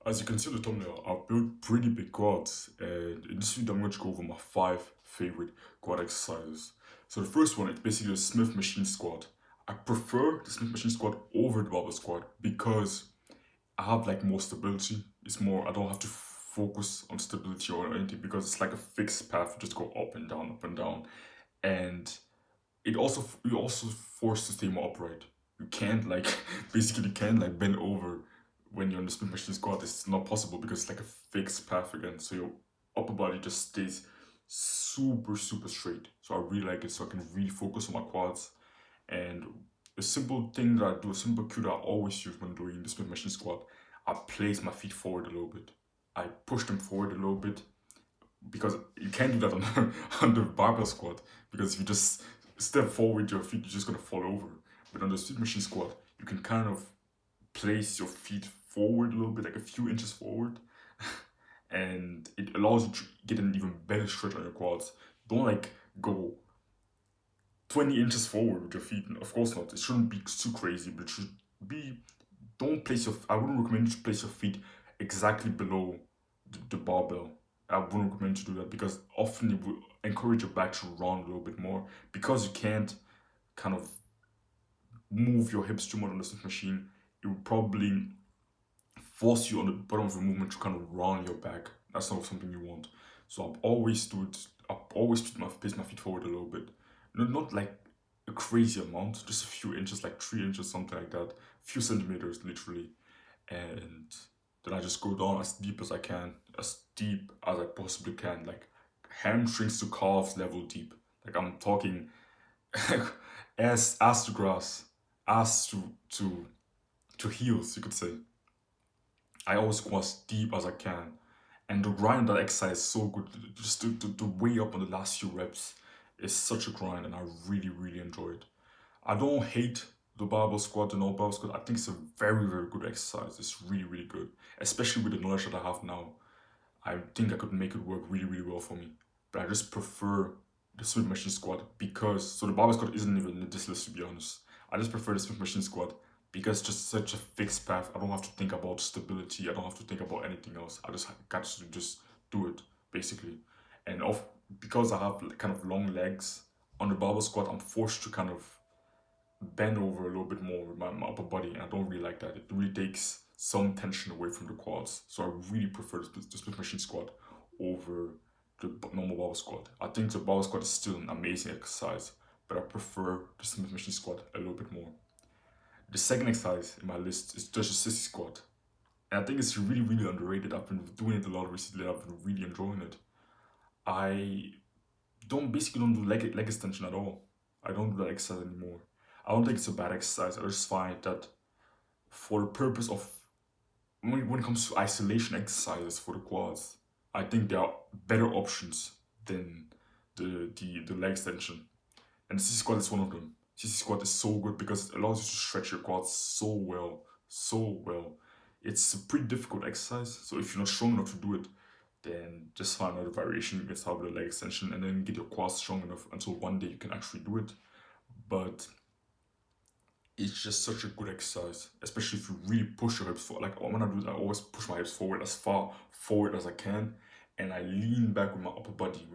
As you can see on the thumbnail, I've built pretty big quads, and in this video I'm going to go over my 5 favorite quad exercises. So the first one is basically the Smith machine squat. I prefer the Smith machine squat over the barbell squat because I have like more stability. It's more, I don't have to focus on stability or anything because it's like a fixed path. You just go up and down, and you're also forced to stay more upright. You can't like basically you can't like bend over when you're on the split machine squat. It's not possible because it's like a fixed path again. So your upper body just stays super straight. So I really like it. So I can really focus on my quads. And a simple thing that I do, a simple cue that I always use when doing the split machine squat, I place my feet forward a little bit. I push them forward a little bit because you can't do that on on the barbell squat because if you just step forward your feet, you're just gonna fall over. But on the split machine squat, you can kind of place your feet forward a little bit, like a few inches forward, and it allows you to get an even better stretch on your quads. Don't like go 20 inches forward with your feet. Of course not. It shouldn't be too crazy, but it should be. Don't place your. I wouldn't recommend you to place your feet exactly below the barbell. I wouldn't recommend you to do that because often it will encourage your back to round a little bit more because you can't kind of move your hips too much on the Smith machine. It will probably force you on the bottom of the movement to kind of round your back. That's not something you want. So I've always do it. I've always place my feet forward a little bit. No, not like a crazy amount, just a few inches, like 3 inches, something like that. A few centimeters, literally. And then I just go down as deep as I can, as deep as I possibly can, like hamstrings to calves level deep. Like I'm talking ass to grass, ass to heels, you could say. I always go as deep as I can. And the grind of that exercise is so good. Just to weigh up on the last few reps is such a grind, and I really enjoy it. I don't hate the barbell squat, the no barbell squat. I think it's a very good exercise. It's really good, especially with the knowledge that I have now. I think I could make it work really well for me. But I just prefer the Smith machine squat because so the barbell squat isn't even in this list to be honest. I just prefer the Smith machine squat because it's just such a fixed path. I don't have to think about stability. I don't have to think about anything else. I just got to just do it basically. And off because I have kind of long legs on the barbell squat, I'm forced to kind of bend over a little bit more with my upper body, and I don't really like that. It really takes some tension away from the quads. So I really prefer the split machine squat over the normal barbell squat. I think the barbell squat is still an amazing exercise, but I prefer the split machine squat a little bit more. The second exercise in my list is just a sissy squat. And I think it's really underrated. I've been doing it a lot recently. I've been really enjoying it. I don't do leg extension at all. I don't do that exercise anymore. I don't think it's a bad exercise. I just find that for the purpose of when it comes to isolation exercises for the quads, I think there are better options than the leg extension. And the CC squat is one of them. CC squat is so good because it allows you to stretch your quads so well. It's a pretty difficult exercise, so if you're not strong enough to do it, then just find another variation. You can start with a leg extension and then get your quads strong enough until one day you can actually do it. But it's just such a good exercise, especially if you really push your hips forward. Like when I do that, I always push my hips forward as far forward as I can, and I lean back with my upper body.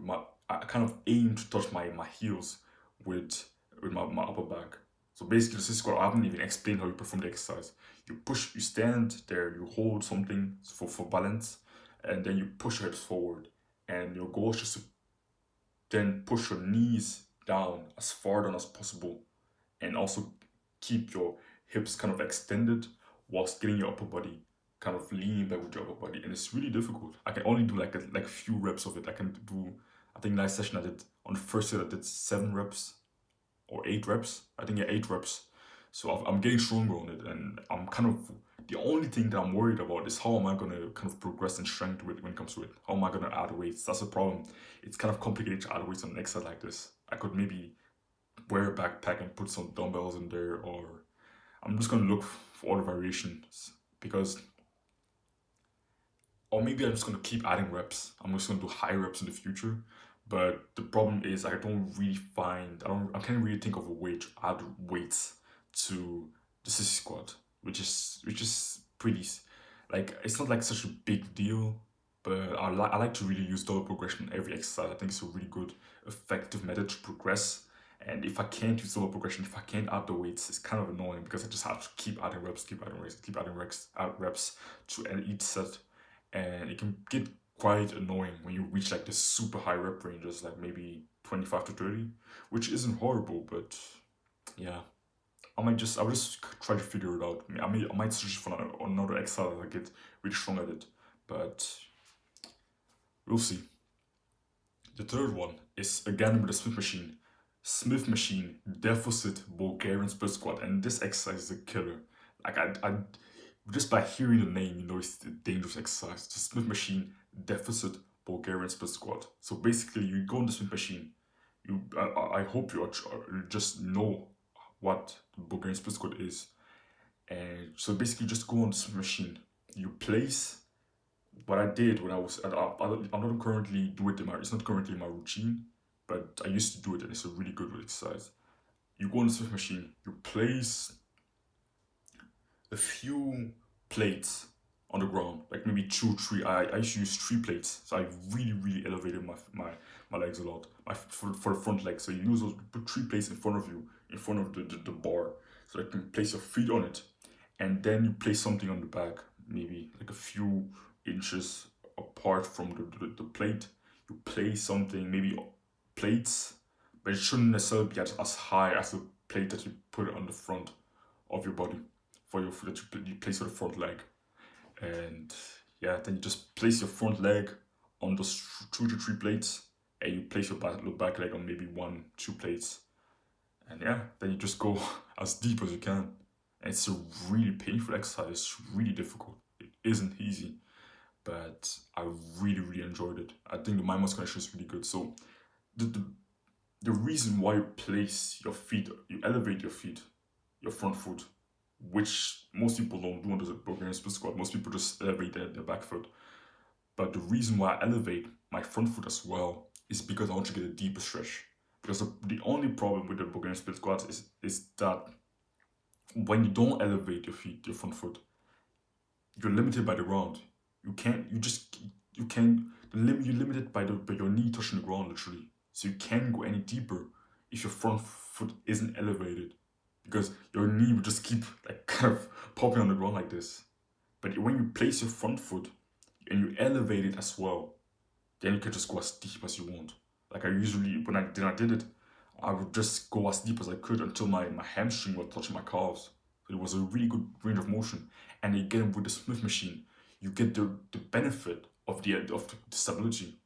I kind of aim to touch my heels with my upper back. So basically, this is what I haven't even explained how you perform the exercise. You stand there, you hold something for balance, and then you push your hips forward. And your goal is just to then push your knees down as far down as possible and also keep your hips kind of extended whilst getting your upper body kind of leaning back with your upper body. And it's really difficult. I can only do like a few reps of it. I can do, I think last session I did, on the first set I did 7 reps or 8 reps. I think yeah, 8 reps. So I'm getting stronger on it, and I'm kind of the only thing that I'm worried about is how am I gonna kind of progress in strength with when it comes to it. How am I gonna add weights? That's the problem. It's kind of complicated to add weights on an exercise like this. I could maybe wear a backpack and put some dumbbells in there, or I'm just gonna look for other variations because, or maybe I'm just gonna keep adding reps. I'm just gonna do high reps in the future. But the problem is I can't really think of a way to add weights to the sissy squat, which is pretty. Like it's not like such a big deal, but I like to really use double progression every exercise. I think it's a really good, effective method to progress. And if I can't use double progression, if I can't add the weights, it's kind of annoying because I just have to keep adding reps, keep adding reps, keep adding reps, add reps to each set, and it can get quite annoying when you reach like the super high rep ranges, like maybe 25 to 30, which isn't horrible, but yeah. I'll just try to figure it out. I might search for another exercise that I get really strong at it, but we'll see. The third one is again with the Smith machine. Smith machine deficit Bulgarian split squat, and this exercise is a killer. Like I just by hearing the name, you know it's a dangerous exercise. The Smith machine deficit Bulgarian split squat. So basically, you go on the Smith machine. I hope you just know what the Bulgarian split squat is. And so basically, just go on this machine. You place what I did when I was. I'm not currently do it in my. It's not currently in my routine, but I used to do it, and it's a really good exercise. You go on the Smith machine. You place a few plates on the ground, like maybe two, three. I used to use three plates, so I really elevated my legs a lot. For the front leg. So you use those put three plates in front of you, in front of the bar, so that you can place your feet on it, and then you place something on the back, maybe like a few inches apart from the plate. You place something, maybe plates, but it shouldn't necessarily be as high as the plate that you put on the front of your body for your that you place for the front leg. And yeah, then you just place your front leg on those 2 to 3 plates, and you place your back leg on maybe 1, 2 plates, and yeah, then you just go as deep as you can. And it's a really painful exercise. It's really difficult. It isn't easy, but I really enjoyed it. I think the mind muscle connection is really good. So the, the the reason why you place your feet, you elevate your feet, your front foot, which most people don't do under the Bulgarian split squat. Most people just elevate their back foot. But the reason why I elevate my front foot as well is because I want to get a deeper stretch. Because the only problem with the Bulgarian split squat is that when you don't elevate your feet, your front foot, you're limited by the ground. You can't. You just. You can't. You're limited by your knee touching the ground literally. So you can't go any deeper if your front foot isn't elevated, because your knee will just keep like kind of popping on the ground like this. But when you place your front foot and you elevate it as well, then you can just go as deep as you want. Like I usually when I did it, I would just go as deep as I could until my hamstring was touching my calves. So it was a really good range of motion. And again with the Smith machine, you get the benefit of the stability.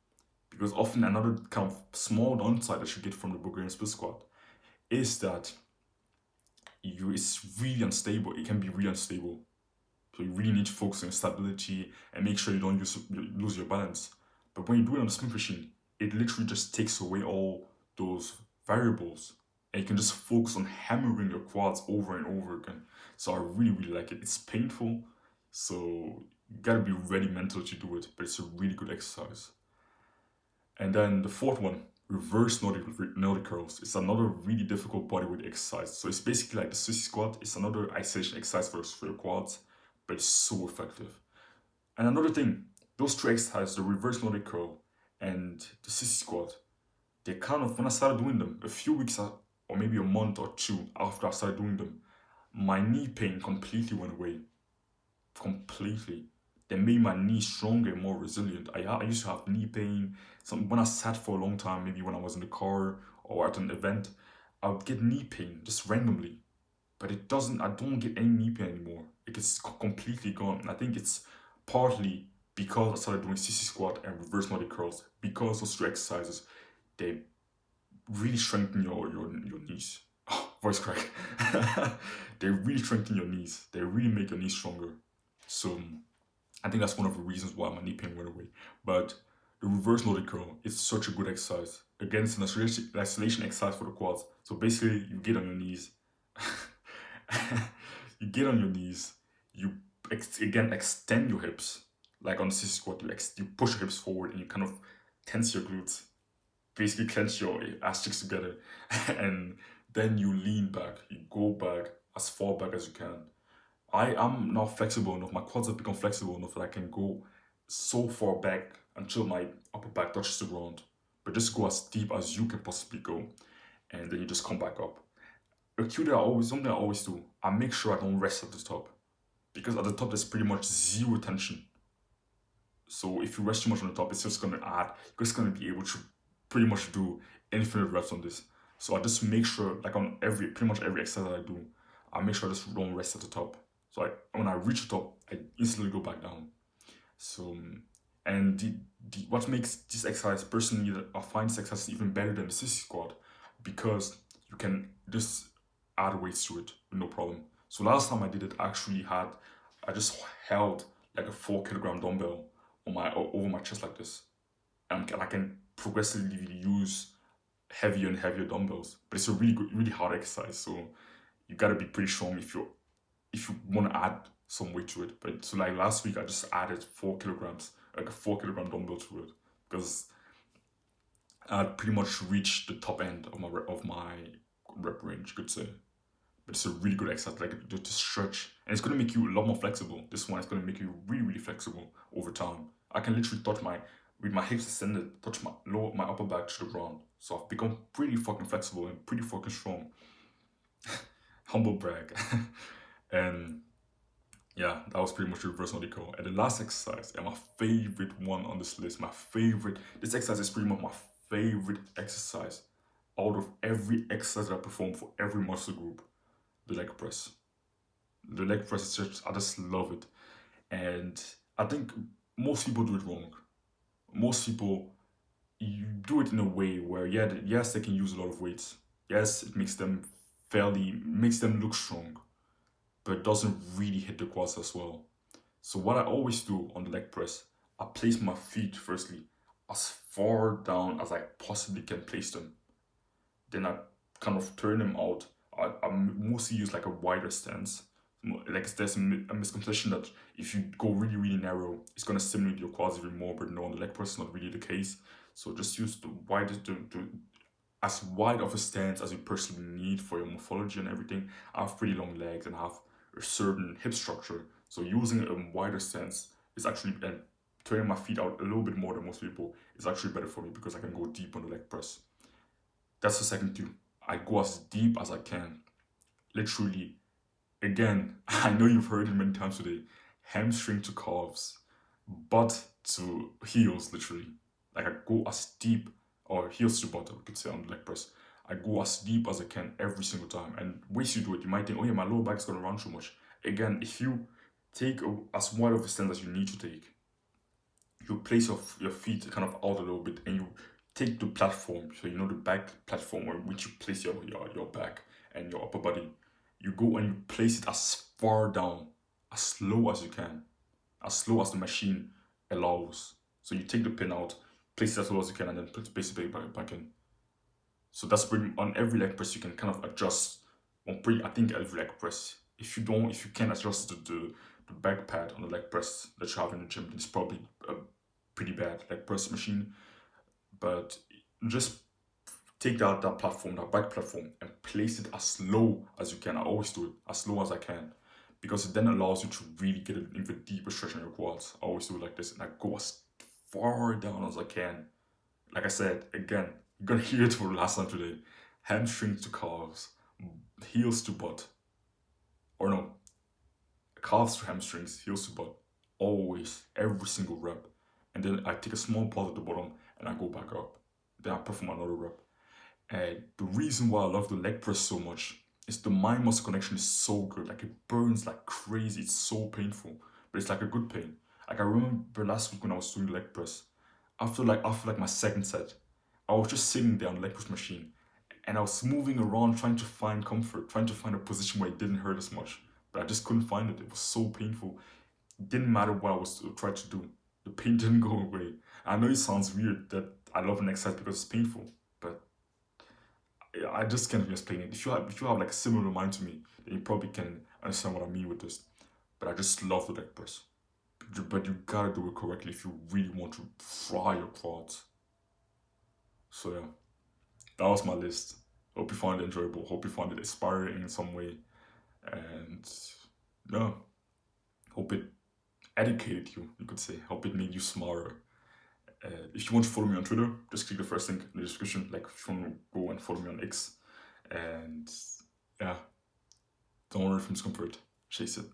Because often another kind of small downside that you get from the Bulgarian split squat is that it's really unstable. It can be really unstable. So you really need to focus on stability and make sure you don't lose your balance. But when you do it on the Smith machine, it literally just takes away all those variables, and you can just focus on hammering your quads over and over again. So I really like it. It's painful, so you gotta be ready mentally to do it, but it's a really good exercise. And then the fourth one, reverse Nordic curls. It's another really difficult bodyweight exercise. So it's basically like the sissy squat. It's another isolation exercise for your quads, but it's so effective. And another thing, those two exercises, the reverse Nordic curl and the sissy squat, they kind of, when I started doing them, a few weeks or maybe a month or two after I started doing them, my knee pain completely went away. Completely. They made my knee stronger and more resilient. I used to have knee pain. When I sat for a long time, maybe when I was in the car or at an event, I would get knee pain just randomly. But I don't get any knee pain anymore. It's completely gone. And I think it's partly because I started doing CC squat and reverse Nordic curls. Because those two exercises, they really strengthen your knees. Oh, voice crack. They really strengthen your knees. They really make your knees stronger. So I think that's one of the reasons why my knee pain went away. But the reverse Nordic curl is such a good exercise. Again, it's an isolation exercise for the quads. So basically, you get on your knees. You get on your knees. You again extend your hips, like on the sissy squat. You push your hips forward and you kind of tense your glutes. Basically, clench your ass cheeks together, and then you lean back. You go back as far back as you can. I am now flexible enough. My quads have become flexible enough that I can go so far back until my upper back touches the ground, but just go as deep as you can possibly go, and then you just come back up. A cue that I always something I always do. I make sure I don't rest at the top because at the top there's pretty much zero tension. So if you rest too much on the top, it's just gonna add. You're just gonna be able to pretty much do infinite reps on this. So I just make sure, like on every pretty much every exercise that I do, I make sure I just don't rest at the top. So when I reach the top, I instantly go back down. So and what makes this exercise personally, I find this exercise even better than the sissy squat because you can just add weights to it with no problem. So last time I did it, I just held like a 4 kilogram dumbbell on my over my chest like this, and I can progressively use heavier and heavier dumbbells. But it's a really good, really hard exercise, so you gotta be pretty strong if you want to add some weight to it. But so like last week, I just added 4 kilograms, like a 4 kilogram dumbbell to it because I pretty much reached the top end of my rep range, you could say. But it's a really good exercise, like to stretch, and it's gonna make you a lot more flexible. This one is gonna make you really, really flexible over time. I can literally touch my with my hips extended, touch my upper back to the ground. So I've become pretty fucking flexible and pretty fucking strong. Humble brag. And yeah, that was pretty much the reverse Nordico. And the last exercise, and my favorite one on this list, this exercise is pretty much my favorite exercise out of every exercise that I perform for every muscle group, the leg press. The leg press is just, I just love it. And I think most people do it wrong. Most people, you do it in a way where, yeah, yes, they can use a lot of weights. Yes, it makes them look strong, but it doesn't really hit the quads as well. So what I always do on the leg press, I place my feet firstly as far down as I possibly can place them. Then I kind of turn them out. I mostly use like a wider stance. Like there's a misconception that if you go really, really narrow, it's gonna stimulate your quads even more, but no, on the leg press is not really the case. So just use the widest, as wide of a stance as you personally need for your morphology and everything. I have pretty long legs and I have a certain hip structure, so using a wider stance is actually, and turning my feet out a little bit more than most people is actually better for me because I can go deep on the leg press. That's the second cue. I go as deep as I can. Literally, again, I know you've heard it many times today. Hamstring to calves, butt to heels, literally. Like I go as deep, or heels to butt, we could say on the leg press. I go as deep as I can every single time. And once you do it, you might think, oh yeah, my lower back is gonna run too much. Again, if you take as wide of a stance as you need to take, you place your feet kind of out a little bit and you take the platform, so you know the back platform on which you place your back and your upper body. You go and you place it as far down, as slow as you can, as slow as the machine allows. So you take the pin out, place it as low as you can, and then place it back in. So that's pretty on every leg press you can kind of adjust. I think every leg press. If you can adjust the back pad on the leg press that you have in the gym, then it's probably a pretty bad leg press machine. But just take that platform, that back platform, and place it as low as you can. I always do it as low as I can because it then allows you to really get an even deeper stretch in your quads. I always do it like this, and I go as far down as I can. Like I said, again, you're gonna hear it for the last time today. Hamstrings to calves, heels to butt, or no, calves to hamstrings, heels to butt. Always, every single rep, and then I take a small pause at the bottom and I go back up. Then I perform another rep. And the reason why I love the leg press so much is the mind muscle connection is so good. Like it burns like crazy. It's so painful, but it's like a good pain. Like I remember last week when I was doing leg press, after my second set, I was just sitting there on the leg press machine, and I was moving around trying to find comfort, trying to find a position where it didn't hurt as much. But I just couldn't find it. It was so painful. It didn't matter what I was trying to do. The pain didn't go away. I know it sounds weird that I love an exercise because it's painful, but I just can't even explain it. If you have like a similar mind to me, then you probably can understand what I mean with this. But I just love the leg press. But you gotta do it correctly if you really want to fry your quads. So yeah, that was my list. Hope you found it enjoyable. Hope you found it inspiring in some way. And yeah, hope it educated you, you could say. Hope it made you smarter. If you want to follow me on Twitter, just click the first link in the description. Like, if you want to go and follow me on X. And yeah, don't worry from discomfort. Chase it.